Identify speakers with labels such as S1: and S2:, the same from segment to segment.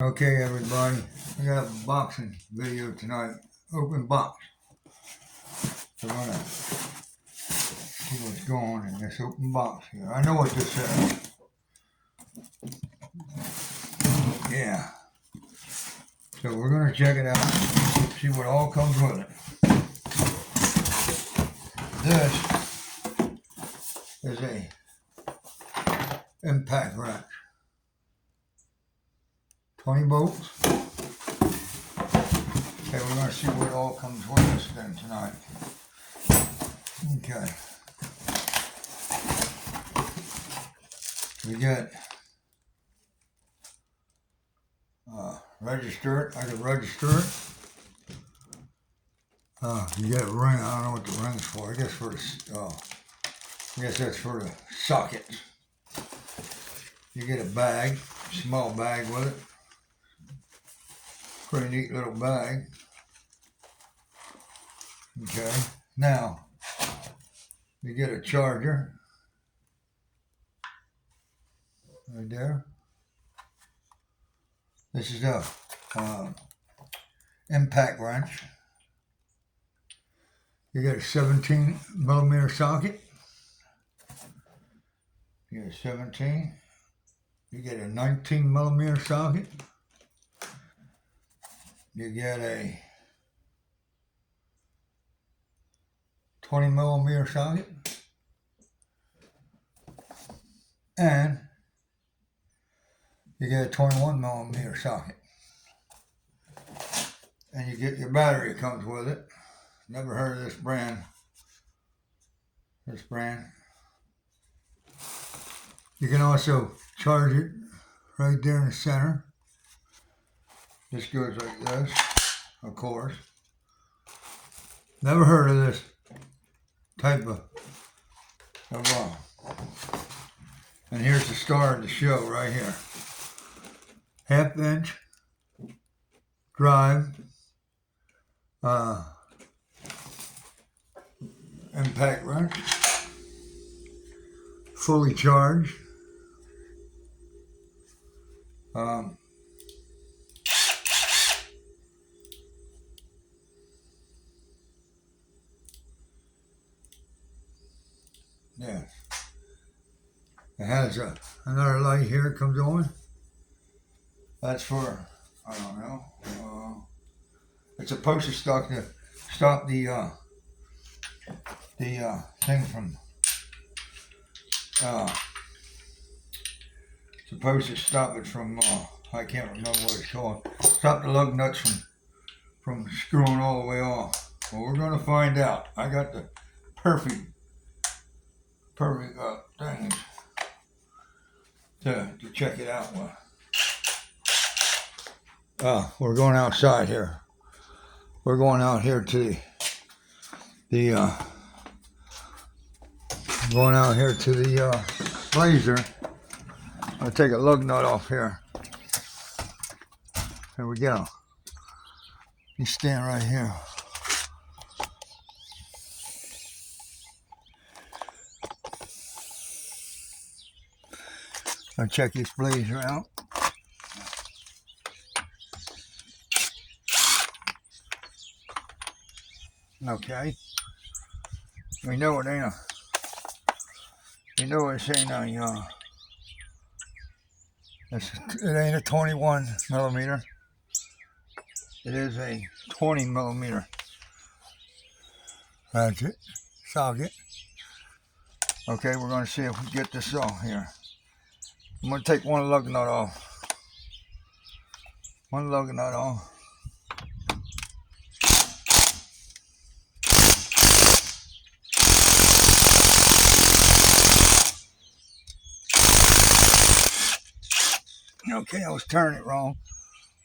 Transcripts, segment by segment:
S1: Okay, everybody, we got a boxing video tonight. Open box. So we're gonna see what's going on in this open box here. I know what this says. Yeah. So we're gonna check it out. See what all comes with it. This is a impact wrench. 20 bolts. Okay, we're gonna see what all comes with this then tonight. Okay. We get register it. I can register it. You get a ring. I don't know what the ring's for. I guess for the, I guess that's for the sockets. You get a bag, small bag with it. Pretty neat little bag. Okay. Now, you get a charger. Right there. This is a impact wrench. You get a 17 millimeter socket. You get a 17. You get a 19 millimeter socket. You get a 20 millimeter socket. And you get a 21 millimeter socket. And you get your battery comes with it. Never heard of this brand. You can also charge it right there in the center. This goes like this, of course. Never heard of this type of and here's the star of the show right here. 1/2 inch drive impact wrench, fully charged. Yeah. It has another light here. It comes on. That's for, I don't know. It's supposed to stop the thing from. Supposed to stop it from. I can't remember what it's called. Stop the lug nuts from screwing all the way off. Well, we're gonna find out. I got the perfect thing to check it out with. We're going outside here. We're going out here to the Blazer. I'll take a lug nut off here. There we go. You stand right here. I'll check this Blazer out. Okay. We know it ain't a. You know it's ain't a. It ain't a 21 millimeter. It is a 20 millimeter ratchet socket. Okay, we're going to see if we get this off here. I'm going to take one lug nut off. Okay, I was turning it wrong.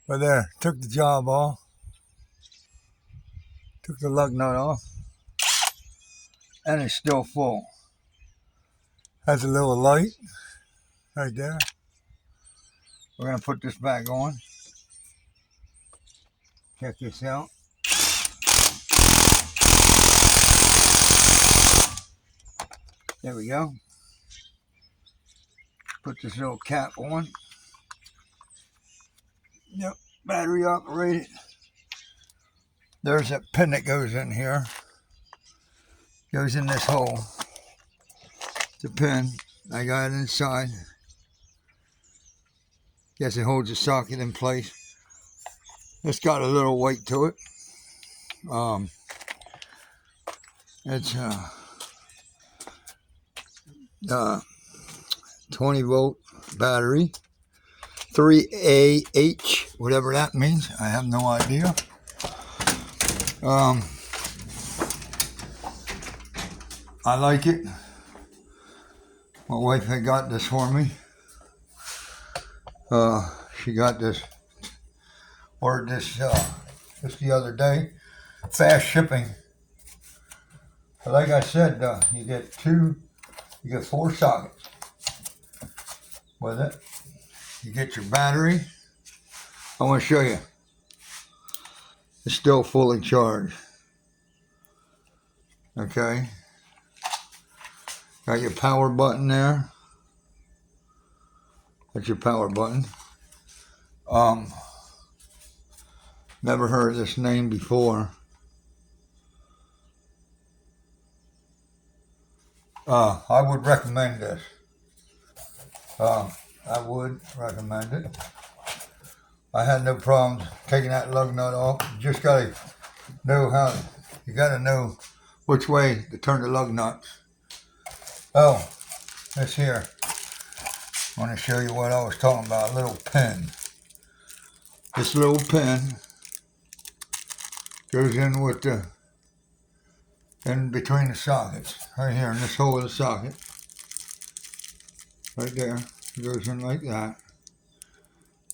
S1: But there, took the job off. Took the lug nut off. And it's still full. Has a little light right there. We're going to put this back on. Check this out. There we go. Put this little cap on. Yep, battery operated. There's a pin that goes in here. Goes in this hole. It's a pin. I got it inside. Guess it holds the socket in place. It's got a little weight to it. It's 20 volt battery, 3AH, whatever that means. I have no idea. I like it. My wife had got this for me. She got this, ordered this just the other day. Fast shipping. But like I said, you get 4 sockets with it. You get your battery. I want to show you. It's still fully charged. Okay. Got your power button there. That's your power button. Never heard of this name before. I would recommend this. I would recommend it. I had no problems taking that lug nut off. You just gotta know which way to turn the lug nuts. Oh, this here. I want to show you what I was talking about, a little pin. This little pin goes in in between the sockets, right here in this hole of the socket. Right there, it goes in like that.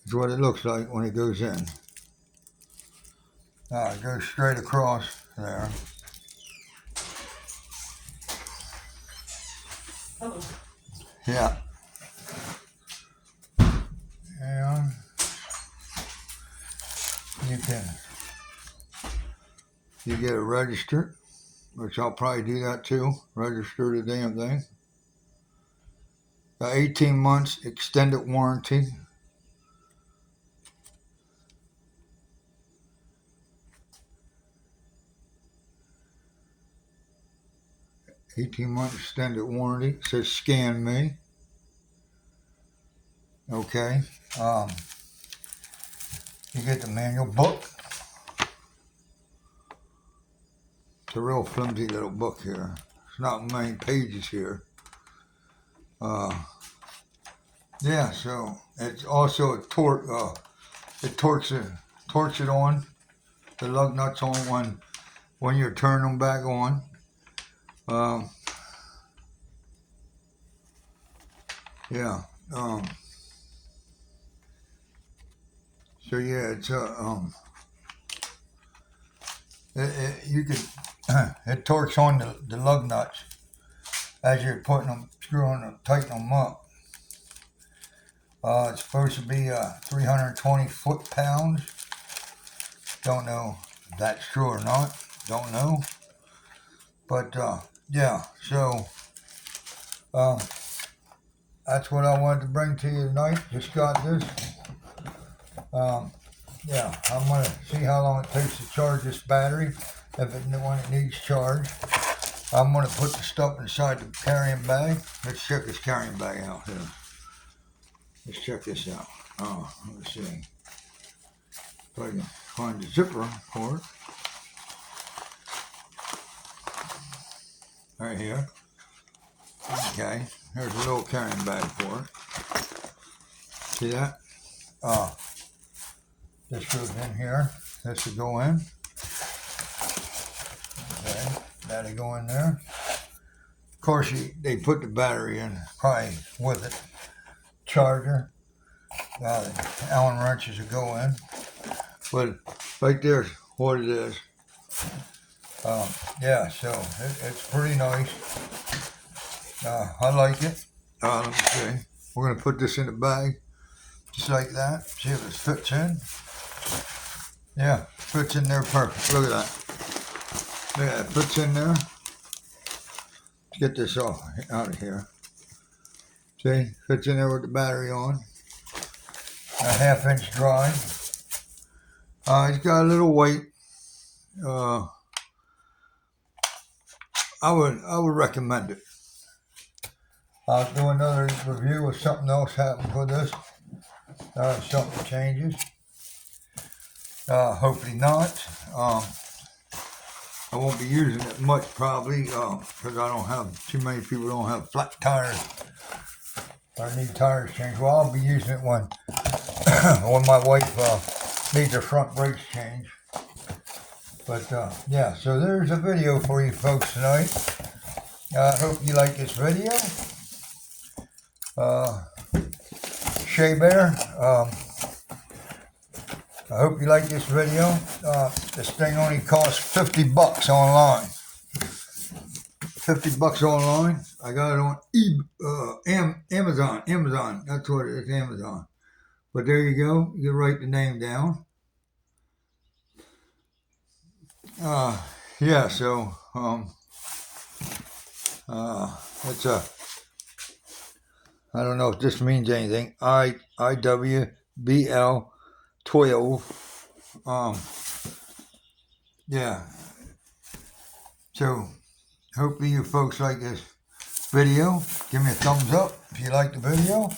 S1: That's what it looks like when it goes in. Now it goes straight across there. Hello. Yeah. And you get it registered, which I'll probably do that too. Register the damn thing. 18 months extended warranty. Extended warranty. It says scan me. Okay. You get the manual book. It's a real flimsy little book here. It's not many pages here. Yeah, so it's also a torque. It torques it on. The lug nuts on when you turn them back on. Yeah. So yeah, it's you can it torques on the lug nuts as you're screwing them, tightening them up. It's supposed to be 320 foot-pounds. Don't know if that's true or not. Don't know. But yeah, so that's what I wanted to bring to you tonight. Just got this. Yeah, I'm going to see how long it takes to charge this battery when it needs charge. I'm going to put the stuff inside the carrying bag. Let's check this carrying bag out here. Let's check this out. Oh, let's see. If I can find the zipper for it. Right here. Okay, here's a little carrying bag for it. See that? This goes in here. This will go in. Okay, that'll go in there. Of course, they put the battery in, probably with it. Charger. The Allen wrenches will go in. But right there's what it is. Yeah, so it's pretty nice. I like it. Let me see. We're going to put this in the bag. Just like that. See if it fits in. Yeah, fits in there perfect. Look at that. Look at that. Fits in there. Let's get this out of here. See? Fits in there with the battery on. A 1/2 inch drive. It's got a little weight. I would recommend it. I'll do another review if something else happens with this. Something changes. Hopefully not. I won't be using it much probably because I don't have too many people don't have flat tires. I need tires changed. Well, I'll be using it when when my wife needs her front brakes changed. But yeah, so there's a video for you folks tonight. I hope you like this video. Shea Bear, I hope you like this video. This thing only costs $50 online. $50 online. I got it on Amazon. Amazon. That's what it is, Amazon. But there you go. You write the name down. Yeah. So it's a. I don't know if this means anything. IWBL 12. Yeah. So hopefully you folks like this video. Give me a thumbs up if you like the video.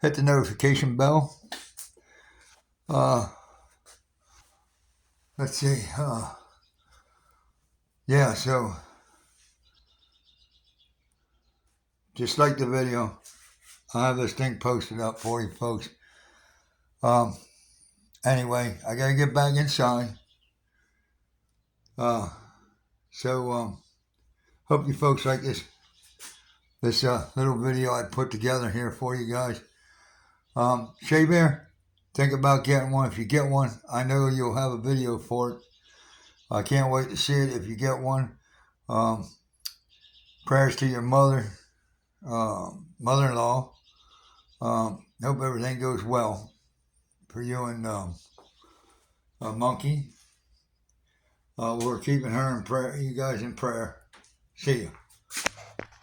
S1: Hit the notification bell. Let's see. Yeah, so just like the video. I'll have this thing posted up for you folks. Anyway, I gotta get back inside. So hope you folks like this little video I put together here for you guys. Shea Bear, think about getting one. If you get one, I know you'll have a video for it. I can't wait to see it if you get one. Prayers to your mother-in-law. Hope everything goes well for you and Monkey. We're keeping her in prayer, you guys in prayer. See you.